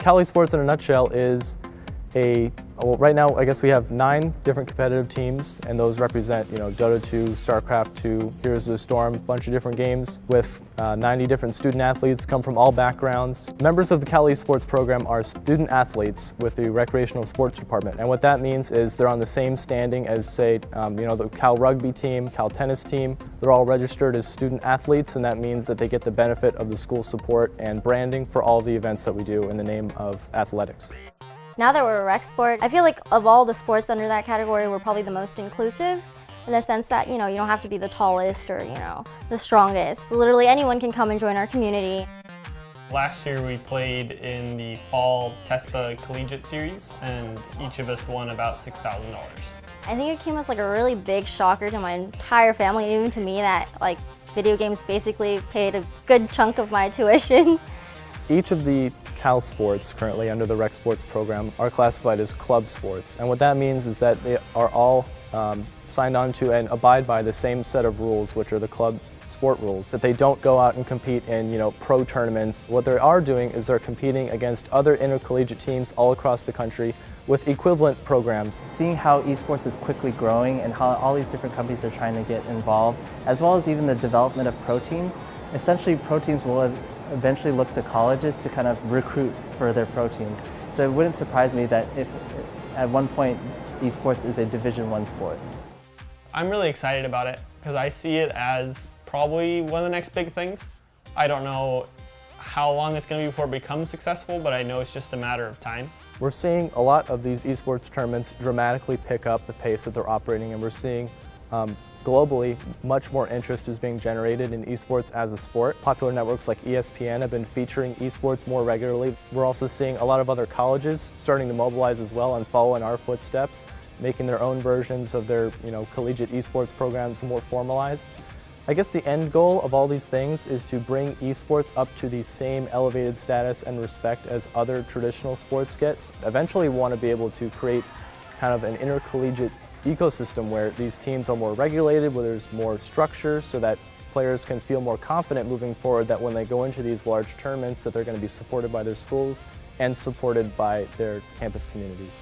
Cal esports in a nutshell is well, right now I guess we have 9 different competitive teams, and those represent, Dota 2, StarCraft 2, Heroes of the Storm, a bunch of different games with 90 different student athletes come from all backgrounds. Members of the Cal esports program are student athletes with the recreational sports department, and what that means is they're on the same standing as, say, the Cal rugby team, Cal tennis team. They're all registered as student athletes, and that means that they get the benefit of the school support and branding for all the events that we do in the name of athletics. Now that we're a rec sport, I feel like of all the sports under that category, we're probably the most inclusive in the sense that, you don't have to be the tallest or, the strongest. Literally anyone can come and join our community. Last year we played in the fall TESPA Collegiate Series, and each of us won about $6,000. I think it came as like a really big shocker to my entire family, and even to me, that video games basically paid a good chunk of my tuition. Each of the Cal sports currently under the rec sports program are classified as club sports, and what that means is that they are all signed on to and abide by the same set of rules, which are the club sport rules, that they don't go out and compete in pro tournaments. What they are doing is they're competing against other intercollegiate teams all across the country with equivalent programs. Seeing how esports is quickly growing and how all these different companies are trying to get involved, as well as even the development of pro teams, essentially pro teams will eventually look to colleges to kind of recruit for their pro teams. So it wouldn't surprise me that if at one point esports is a Division I sport. I'm really excited about it because I see it as probably one of the next big things. I don't know how long it's going to be before it becomes successful, but I know it's just a matter of time. We're seeing a lot of these esports tournaments dramatically pick up the pace that they're operating, and we're seeing globally, much more interest is being generated in esports as a sport. Popular networks like ESPN have been featuring esports more regularly. We're also seeing a lot of other colleges starting to mobilize as well and follow in our footsteps, making their own versions of their collegiate esports programs more formalized. I guess the end goal of all these things is to bring esports up to the same elevated status and respect as other traditional sports gets. Eventually we want to be able to create kind of an intercollegiate ecosystem where these teams are more regulated, where there's more structure, so that players can feel more confident moving forward that when they go into these large tournaments that they're going to be supported by their schools and supported by their campus communities.